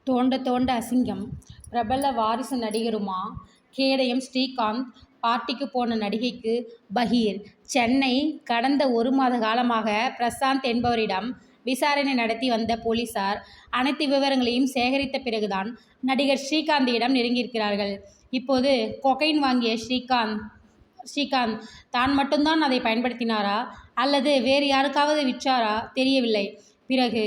தோண்ட தோண்ட அசிங்கம். பிரபல வாரிசு நடிகருமா கேடயம் ஸ்ரீகாந்த் பார்ட்டிக்கு போன நடிகைக்கு பகீர். சென்னை கடந்த 1 மாத காலமாக பிரசாந்த் என்பவரிடம் விசாரணை நடத்தி வந்த போலீசார் அனைத்து விவரங்களையும் சேகரித்த பிறகுதான் நடிகர் ஸ்ரீகாந்திடம் நெருங்கியிருக்கிறார்கள். இப்போது கொகைன் வாங்கிய ஸ்ரீகாந்த் தான் மட்டும்தான் அதை பயன்படுத்தினாரா அல்லது வேறு யாருக்காவது விற்றாரா தெரியவில்லை. பிறகு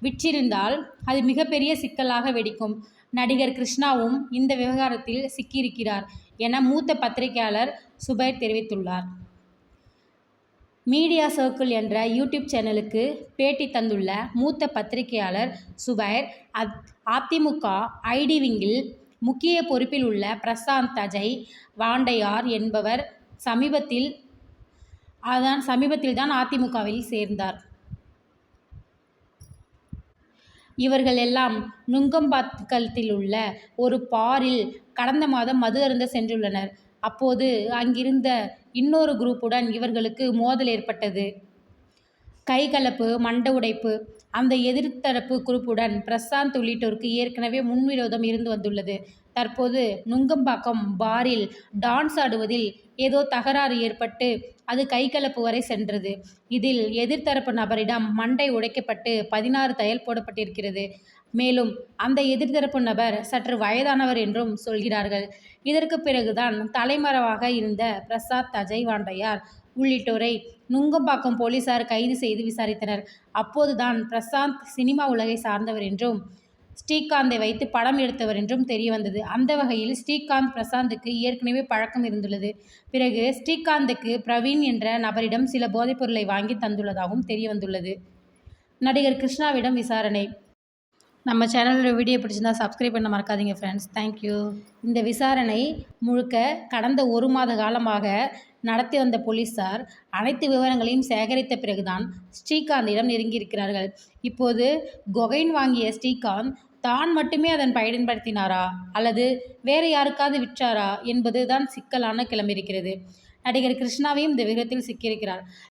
விற்றிருந்தால் அது மிகப்பெரிய சிக்கலாக வெடிக்கும். நடிகர் கிருஷ்ணாவும் இந்த விவகாரத்தில் சிக்கியிருக்கிறார் என மூத்த பத்திரிகையாளர் சுபைர் தெரிவித்துள்ளார். மீடியா சர்க்கிள் என்ற யூடியூப் சேனலுக்கு பேட்டி தந்துள்ள மூத்த பத்திரிகையாளர் சுபைர், அதிமுக ஐடி விங்கில் முக்கிய பொறுப்பில் உள்ள பிரசாந்த் அஜய் வாண்டையார் என்பவர் சமீபத்தில்தான் அதிமுகவில் சேர்ந்தார். இவர்கள் எல்லாம் நுங்கம்பாக்கத்தில் உள்ள ஒரு பாரில் கடந்த மாதம் மது அருந்த சென்றுள்ளனர். அப்போது அங்கிருந்த இன்னொரு குரூப்புடன் இவர்களுக்கு மோதல் ஏற்பட்டது. கைகலப்பு, மண்டை உடைப்பு. அந்த எதிர்த்தரப்பு குரூப்புடன் பிரசாந்த் உள்ளிட்டோருக்கு ஏற்கனவே முன்விரோதம் இருந்து வந்துள்ளது. தற்போது நுங்கம்பாக்கம் பாரில் டான்ஸ் ஆடுவதில் ஏதோ தகராறு ஏற்பட்டு அது கைகலப்பு வரை சென்றது. இதில் எதிர்த்தரப்பு நபரிடம் மண்டை உடைக்கப்பட்டு 16 தையல் போடப்பட்டிருக்கிறது. மேலும் அந்த எதிர்த்தரப்பு நபர் சற்று வயதானவர் என்றும் சொல்கிறார்கள். இதற்கு பிறகுதான் தலைமறைவாக இருந்த பிரசாந்த் அஜய் வாண்டையார் உள்ளிட்டோரை நுங்கம்பாக்கம் போலீசார் கைது செய்து விசாரித்தனர். அப்போதுதான் பிரசாந்த் சினிமா உலகை சார்ந்தவர் என்றும் ஸ்ரீகாந்தை வைத்து படம் எடுத்தவர் என்றும் தெரியவந்தது. அந்த வகையில் ஸ்ரீகாந்த் பிரசாந்துக்கு ஏற்கனவே பழக்கம் இருந்துள்ளது. பிறகு ஸ்ரீகாந்துக்கு பிரவீன் என்ற நபரிடம் சில போதைப்பொருளை வாங்கி தந்துள்ளதாகவும் தெரியவந்துள்ளது. நடிகர் கிருஷ்ணாவிடம் விசாரணை. நம்ம சேனலோட வீடியோ பிடிச்சிருந்தா சப்ஸ்கிரைப் பண்ண மறக்காதீங்க ஃப்ரெண்ட்ஸ். தேங்க்யூ. இந்த விசாரணை முழுக்க கடந்த 1 மாத காலமாக நடத்தி வந்த போலீசார் அனைத்து விவரங்களையும் சேகரித்த பிறகுதான் ஸ்ரீகாந்திடம் நெருங்கியிருக்கிறார்கள். இப்போது கொகைன் வாங்கிய ஸ்ரீகாந்த் தான் மட்டுமே அதன் பயன்படுத்தினாரா அல்லது வேறு யாருக்காவது விற்றாரா என்பது தான் சிக்கலான கிளம்பியிருக்கிறது. நடிகர் கிருஷ்ணாவையும் இந்த விவரத்தில் சிக்கியிருக்கிறார்.